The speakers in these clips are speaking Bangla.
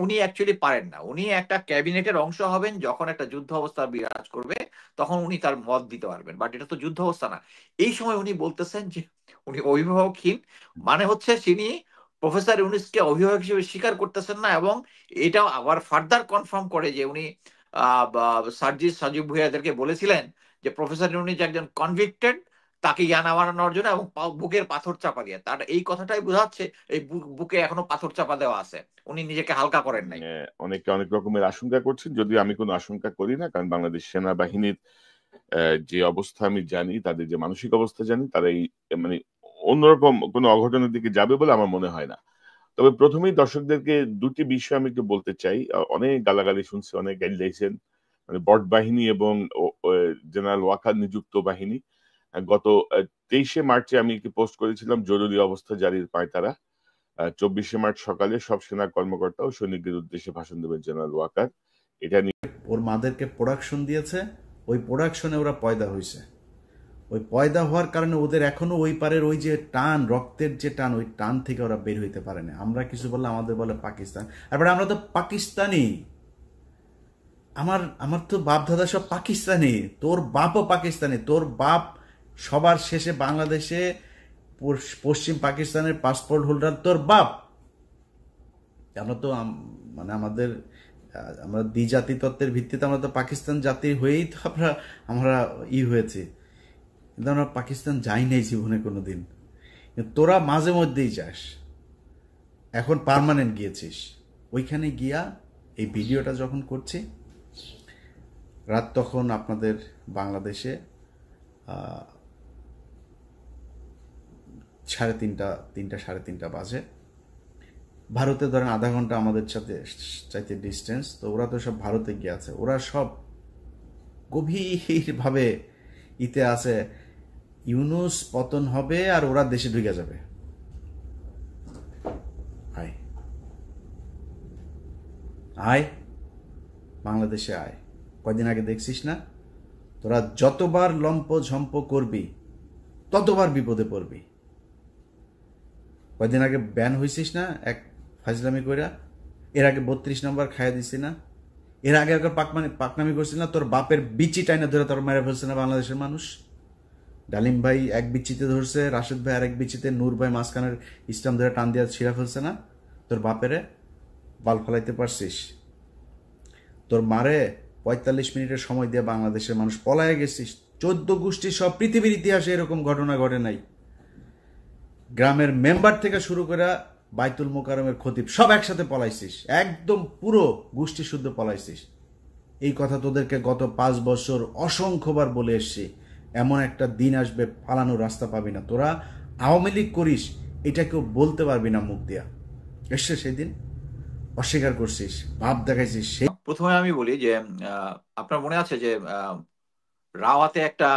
উনি অ্যাকচুয়ালি পারেন না। উনি একটা ক্যাবিনেটের অংশ হবেন যখন একটা যুদ্ধ অবস্থা বিরাজ করবে, তখন উনি তার মত দিতে পারবেন, বাট এটা তো যুদ্ধ অবস্থা না। এই সময় উনি বলতেছেন যে উনি অভিভাবকহীন, মানে হচ্ছে তিনি প্রফেসর ইউনূসকে অভিভাবক হিসেবে স্বীকার করতেছেন না, এবং এটাও আবার ফার্দার কনফার্ম করে যে উনি সার্জিস সাজিব ভুঁইয়াদেরকে বলেছিলেন যে প্রফেসর ইউনূস একজন কনভিক্টেড, তাকে ইয়ানা বানানোর জন্য, এবং বুকের পাথর চাপা দিয়ে। তার এই কথাটাই বোঝাচ্ছে এই বুকে এখনো পাথর চাপা দেওয়া আছে, উনি নিজেকে হালকা করেন নাই। অনেকে অনেক রকমের আশঙ্কা করছেন, যদিও আমি কোনো আশঙ্কা করি না, কারণ বাংলাদেশ সেনাবাহিনীর যে অবস্থা আমি জানি, তাদের যে মানসিক অবস্থা জানি, তারা এই মানে অন্যরকম কোনো অঘটনের দিকে যাবে বলে আমার মনে হয় না। তবে প্রথমেই দর্শকদেরকে দুটি বিষয় আমি একটু বলতে চাই। অনেক গালাগালি শুনছে, অনেক গাইলেছেন, মানে বট বাহিনী এবং জেনারেল ওয়াকার নিযুক্ত বাহিনী। গত 23শে মার্চে আমি একটি পোস্ট করেছিলাম জরুরি অবস্থা জারির পায়তারা। 24শে মার্চ সকালে সব সেনা কর্মকর্তা ও সৈনিকদের উদ্দেশ্যে ভাষণ দেবেন জেনারেল ওয়াকার। এটা নিয়ে ওর মাদেরকে প্রোডাকশন দিয়েছে, ওই প্রোডাকশনে ওরা পয়দা হয়েছে। ওই পয়দা হওয়ার কারণে ওদের এখনো ওই পারের ওই যে টান, রক্তের যে টান, ওই টান থেকে ওরা বের হইতে পারে না। আমরা কিছু বললে আমাদের বলে পাকিস্তান, আর আমরা তো পাকিস্তানি। আমার তো বাপ দাদা সব পাকিস্তানি, তোর বাপও পাকিস্তানি। তোর বাপ সবার শেষে বাংলাদেশে পশ্চিম পাকিস্তানের পাসপোর্ট হোল্ডার তোর বাপ। আমরা তো মানে আমরা দ্বিজাতি তত্ত্বের ভিত্তিতে আমরা তো পাকিস্তান জাতি হয়েই তো আমরা হয়েছি, কিন্তু আমরা পাকিস্তান যাই নাই জীবনে কোনোদিন। তোরা মাঝে মধ্যেই যাস, এখন পার্মানেন্ট গিয়েছিস। ওইখানে গিয়া এই ভিডিওটা যখন করছি, রাত তখন আপনাদের বাংলাদেশে 3:30 বাজে। ভারতে ধরেন আধা ঘন্টা আমাদের সাথে চাইতে ডিস্টেন্স, তো ওরা তো সব ভারতে গিয়ে আছে। ওরা সব গভীরভাবে ইতে আছে, ইউনূস পতন হবে আর ওরা দেশে ঢুকে যাবে। আয় আয় বাংলাদেশে আয়। কয়দিন আগে দেখছিস না, তোরা যতবার লম্প ঝম্প করবি ততবার বিপদে পড়বি। কয়দিন আগে ব্যান হয়েছিস না এক ফাজলামি কইরা, এর আগে 32 নম্বর খাইয়া দিছি না, এর আগে একবার পাকনামি করছিল না, তোর বাপের বিচি টাইনা ধরে তোর মেরে ফেলছে না বাংলাদেশের মানুষ। ডালিম ভাই এক বিচিতে ধরছে, রাশেদ ভাই আর এক বিচিতে, নূর ভাই মাঝখানের ইসলাম ধরে টান দিয়া ছিঁড়া ফেলছে না। তোর বাপেরে বাল ফেলাইতে পারছিস? তোর মারে 45 মিনিটের সময় দিয়ে বাংলাদেশের মানুষ পলায় গেছিস। 14 গোষ্ঠী সব পৃথিবীর ইতিহাসে এরকম ঘটনা ঘটে নাই। গ্রামের মেম্বার থেকে শুরু করে বাইতুল মোকাররমের খতিব সব একসাথে পলাইছিস, একদম পুরো গোষ্ঠী শুদ্ধ পলাইছিস। এই কথা তোদেরকে গত 5 বছর অসংখ্যবার বলে এসছি। এমন একটা দিন আসবে পালানোর রাস্তা পাবি না। তোরা আওয়ামী লীগ করিস, এটা কেউ বলতে পারবি না মুখ দিয়া। এসছে সেদিন, অস্বীকার করছিস, ভাব দেখাইছিস। প্রথমে আমি বলি যে আপনার মনে আছে যে রাওয়াতে একটা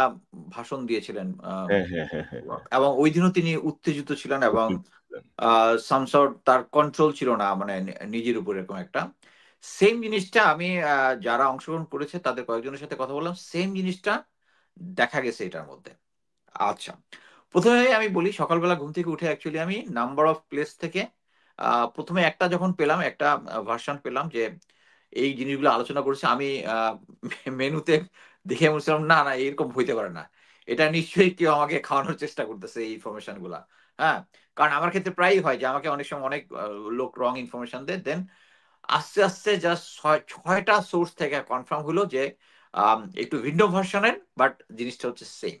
ভাষণ দিয়েছিলেন, এবং ওই দিনও তিনি উত্তেজিত ছিলেন, এবং সামসর তার কন্ট্রোল ছিল না, মানে নিজের উপর এরকম একটা। সেম জিনিসটা আমি যারা অংশগ্রহণ করেছে তাদের কয়েকজনের সাথে কথা বললাম, সেম জিনিসটা দেখা গেছে এটার মধ্যে। আচ্ছা, প্রথমে আমি বলি সকালবেলা ঘুম থেকে উঠে অ্যাকচুয়ালি আমি নাম্বার অফ প্লেস থেকে প্রথমে একটা যখন পেলাম, একটা ভার্সন পেলাম যে এই জিনিসগুলো আলোচনা করেছে, আমি মেনুতে দেখে বলছিলাম না না এরকম হইতে পারে না, এটা নিশ্চয়ই কেউ আমাকে খাওয়ানোর চেষ্টা করতেছে এই ইনফরমেশন গুলা। হ্যাঁ, কারণ আমার ক্ষেত্রে প্রায়ই হয় যে আমাকে অনেক সময় অনেক লোক রং ইনফরমেশন দেয়, দেন আস্তে আস্তে জাস্ট 6টা সোর্স থেকে কনফার্ম হলো যে একটু ভিন্ন ভার্সনের, বাট জিনিসটা হচ্ছে সেম।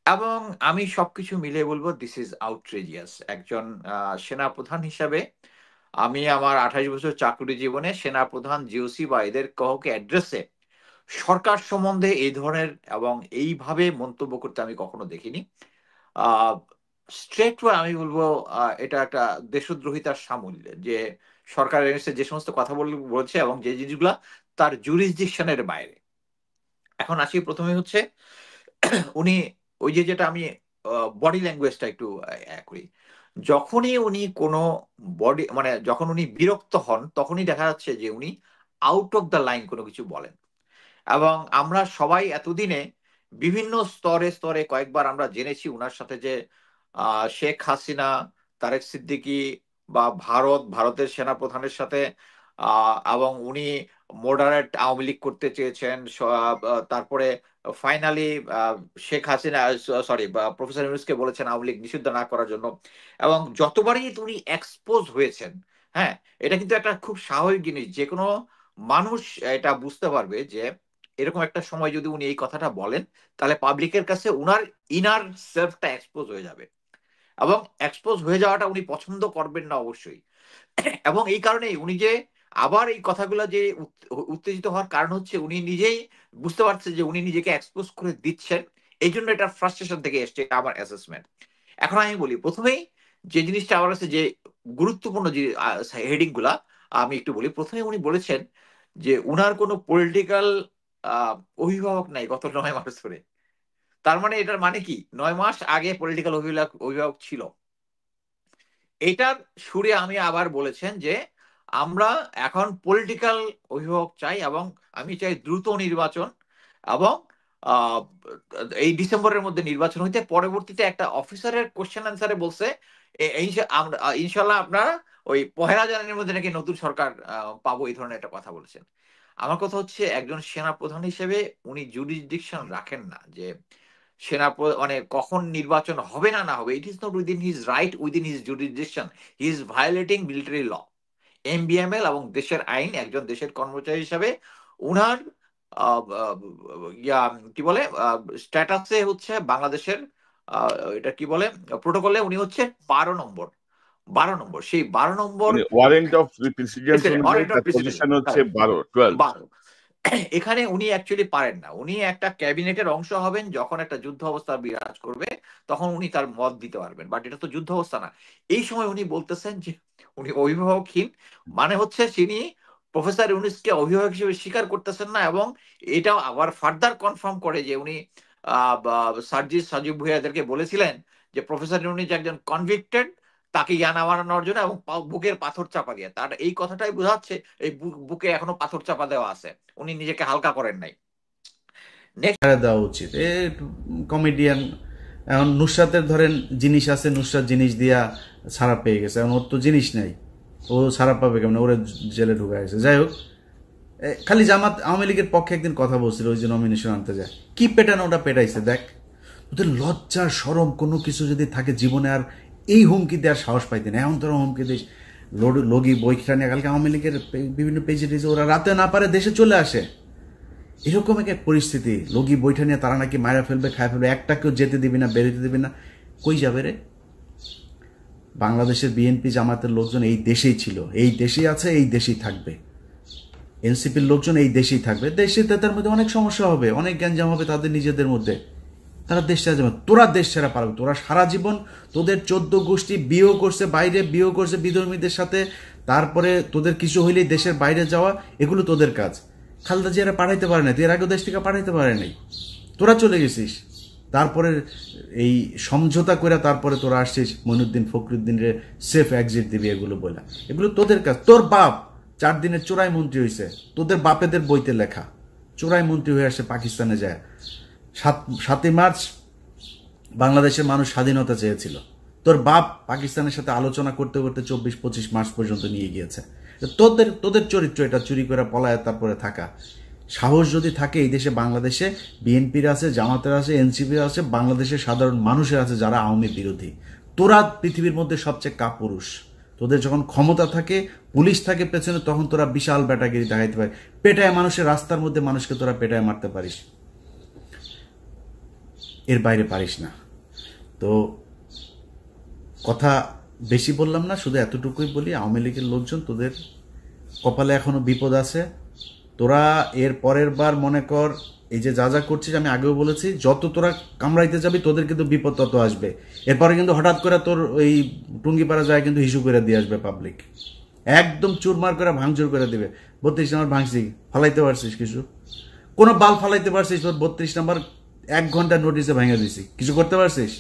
এবং আমি সবকিছু মিলে বলবো দিস ইজ আউটরেজিয়াস। একজন সেনাপ্রধান হিসাবে আমি আমার 28 বছর চাকরি জীবনে সেনাপ্রধান, জিওসি বা এদের কাউকে অ্যাড্রেসে সরকার সম্বন্ধে এই ধরনের এবং এইভাবে মন্তব্য করতে আমি কখনো দেখিনি। স্ট্রেট আমি বলবো এটা একটা দেশদ্রোহিতার সামূল্য, যে সরকারের এগেইনস্টে যে সমস্ত কথা বলছে এবং যে জিনিসগুলা তার জুরিসডিকশনের বাইরে। এখন আসি প্রথমে হচ্ছে উনি ওই যে যেটা আমি বডি ল্যাঙ্গুয়েজটা একটু করি, যখনই উনি কোনো বডি মানে যখন উনি বিরক্ত হন তখনই দেখা যাচ্ছে যে উনি আউট অফ দ্য লাইন কোনো কিছু বলেন। এবং আমরা সবাই এতদিনে বিভিন্ন স্তরে স্তরে কয়েকবার আমরা জেনেছি উনার সাথে যে শেখ হাসিনা, তারেক সিদ্দিকী বা ভারতের সেনাপ্রধানের সাথে এবং উনি মডারেট আওয়ামী লীগ করতে চেয়েছেন। তারপরে finally Sheikh Hasina, sorry, professor ইউনূসকে বলেছেন আওয়ামী লীগ নিষিদ্ধ না করার জন্য। এবং যতবারই উনি এক্সপোজ হয়েছেন, হ্যাঁ, এটা কিন্তু একটা খুব স্বাভাবিক জিনিস, যে কোনো মানুষ এটা বুঝতে পারবে যে এরকম একটা সময় যদি উনি এই কথাটা বলেন, তাহলে পাবলিকের কাছে উনার ইনার সেলফটা এক্সপোজ হয়ে যাবে, এবং এক্সপোজ হয়ে যাওয়াটা উনি পছন্দ করবেন না অবশ্যই। এবং এই কারণেই উনি যে আবার এই কথাগুলো যে উত্তেজিত হওয়ার কারণ হচ্ছে উনি নিজেই বুঝতে পারছে যে উনি নিজেকে এক্সপোজ করে দিচ্ছেন, এই জন্য এটা ফ্রাস্ট্রেশন থেকে এসছে, এটা আমার অ্যাসেসমেন্ট। এখন আমি বলি, প্রথমেই যে জিনিসটা আমার কাছে যে গুরুত্বপূর্ণ যে হেডিং গুলা আমি একটু বলি। প্রথমে উনি বলেছেন যে উনার কোনো পলিটিক্যাল অভিভাবক নাই গত 9 মাস ধরে। তার মানে এটার মানে কি 9 মাস আগে পলিটিক্যাল অভিভাবক ছিল। এটার সুরে আমি আবার বলেছেন যে আমরা এখন পলিটিক্যাল অভিভাবক চাই, এবং আমি চাই দ্রুত নির্বাচন, এবং এই ডিসেম্বরের মধ্যে নির্বাচন হইতে পরবর্তীতে একটা অফিসারের কোশ্চেন আনসারে বলছে ইনশাল্লাহ আপনারা ওই 1 জানুয়ারির মধ্যে নাকি নতুন সরকার পাবো, এই ধরনের একটা কথা বলেছেন। আমার কথা হচ্ছে, একজন সেনা প্রধান হিসেবে উনি জুরিসডিকশন রাখেন না যে মানে কখন নির্বাচন হবে না না হবে। It is not within his right, within his jurisdiction. He is violating military law, MBML এবং দেশের আইন। একজন দেশের কর্মচারী হিসাবে উনার কি বলে স্ট্যাটাসে হচ্ছে বাংলাদেশের এটা কি বলে প্রোটোকলে উনি হচ্ছে 12 নম্বর। সেই 12 নম্বর ওয়ারেন্ট অফ প্রেসিডেন্ট অনুযায়ী তার পজিশন হচ্ছে 12। এখানে উনি অ্যাকচুয়ালি পারেন না। উনি একটা ক্যাবিনেটের অংশ হবেন যখন একটা যুদ্ধ অবস্থা বিরাজ করবে, তখন উনি তার মত দিতে পারবেন, বাট এটা তো যুদ্ধ অবস্থা না। এই সময় উনি বলতেছেন যে উনি অভিভাবকহীন, মানে হচ্ছে তিনি প্রফেসর ইউনূসকে অভিভাবক হিসেবে স্বীকার করতেছেন না, এবং এটাও আবার ফার্দার কনফার্ম করে যে উনি সাজিব ভুঁইয়াদেরকে বলেছিলেন যে প্রফেসর ইউনূস একজন কনভিক্টেড, তাকে ইয়ানা মারানোর জন্য, এবং বুকের পাথর চাপা দিয়ে। তার এই কথাটাই বোঝাচ্ছে এই বুকে এখনো পাথর চাপা দেওয়া আছে, উনি নিজেকে হালকা করেন নাই। দেওয়া উচিত কমেডিয়ান। এখন নুসরাতের ধরেন জিনিস আছে, নুসরাত জিনিস দিয়া ছাড়া পেয়ে গেছে, এখন ওর তো জিনিস নাই, ও ছাড়া পাবে কেমন, ওরে জেলে ঢুকা গেছে। যাই হোক, খালি জামাত আওয়ামী লীগের পক্ষে একদিন কথা বলছিল ওই যে নমিনেশন আনতে যায়, কি পেটানো ওটা পেটাইছে। দেখ, ওদের লজ্জা সরম কোনো কিছু যদি থাকে জীবনে, আর এই হুমকি দেওয়ার সাহস পাইতে না। এখন তোরা হুমকি দিস, লগি বইটা নিয়ে কালকে আওয়ামী লীগের বিভিন্ন পেজে টেজে ওরা রাতে না পারে দেশে চলে আসে, এরকম এক পরিস্থিতি। লগি বইটা নিয়ে তারা নাকি মারা ফেলবে, খায় ফেলবে, একটা কেউ যেতে দিবি না, বেরোতে দিবি না। কই যাবে রে? বাংলাদেশের বিএনপি জামাতের লোকজন এই দেশেই ছিল, এই দেশেই আছে, এই দেশেই থাকবে। এনসিপির লোকজন এই দেশেই থাকবে। দেশে তাদের মধ্যে অনেক সমস্যা হবে, অনেক গ্যাঞ্জাম হবে তাদের নিজেদের মধ্যে, তারা দেশ ছেড়ে যাবে। তোরা দেশ ছেড়া পারবে? তোরা সারা জীবন তোদের 14 গোষ্ঠী বিয়েও করছে, বাইরে বিয়েও করছে বিধর্মীদের সাথে, তারপরে তোদের কিছু হইলেই দেশের বাইরে যাওয়া, এগুলো তোদের কাজ। খালেদা জিয়ারা পাঠাইতে পারে না, তুই এর আগেও দেশ থেকে পাঠাইতে পারে নাই, তোরা চলে গেছিস। তারপরে এই সমঝোতা করে তারপরে তোরা আসছিস মইনুদ্দিন ফখরুদ্দিনরে সেফ এক্সিট দিবি, এগুলো বলে। এগুলো তোদের কাজ। তোর বাপ 4 দিনের চোরাই মন্ত্রী হয়েছে, তোদের বাপেদের বইতে লেখা, চোরাই মন্ত্রী হয়ে আসে পাকিস্তানে যায়। 7ই মার্চ বাংলাদেশের মানুষ স্বাধীনতা চেয়েছিল, তোর বাপ পাকিস্তানের সাথে আলোচনা করতে করতে 24-25 মার্চ পর্যন্ত নিয়ে গিয়েছে। তোদের চরিত্র এটা, চুরি করে পলায় তারপরে থাকা। সাহস যদি থাকে এই দেশে, বাংলাদেশে বিএনপির আছে, জামাতের আছে, এনসিপির আছে, বাংলাদেশের সাধারণ মানুষের আছে যারা আওয়ামী বিরোধী। তোরা পৃথিবীর মধ্যে সবচেয়ে কাপুরুষ। তোদের যখন ক্ষমতা থাকে, পুলিশ থাকে পেছনে, তখন তোরা বিশাল ব্যাটাগিরি দেখাইতে পারে, পেটায় মানুষের রাস্তার মধ্যে মানুষকে তোরা পেটায় মারতে পারিস, এর বাইরে পারিস না। তো কথা বেশি বললাম না, শুধু এতটুকুই বলি, আওয়ামী লীগের লোকজন তোদের কপালে এখনো বিপদ আছে। তোরা এর পরের বার মনে কর এই যে যা যা করছিস, আমি আগেও বলেছি, যত তোরা কামড়াইতে যাবি তোদের কিন্তু বিপদ তত আসবে। এরপরে কিন্তু হঠাৎ করে তোর ওই টুঙ্গিপাড়া যায় কিন্তু হিসু করে দিয়ে আসবে পাবলিক, একদম চুরমার করে ভাঙচুর করে দিবে। 32 নম্বর ভাঙছি, ফালাইতে পারছিস কিছু? কোনো বাল ফালাইতে পারছিস? তোর 32 নম্বর 1 ঘন্টা নোটিসে ভেঙে দিছি, কিছু করতে পারছিস?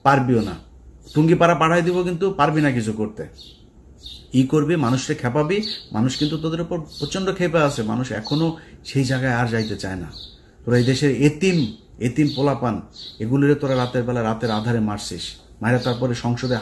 পারবিও না। টুঙ্গিপাড়া পাঠাই দিব, কিন্তু পারবি না কিছু করতে। করবি, মানুষকে খেপাবি, মানুষ কিন্তু তোদের উপর প্রচন্ড খেপে আছে, মানুষ এখনো সেই জায়গায় আর যাইতে চায় না। তোরা এই দেশের এতিম পোলাপান, এগুলোরে তোরা রাতের বেলা রাতের আধারে মারছিস, মায়েরা তারপরে সংসদে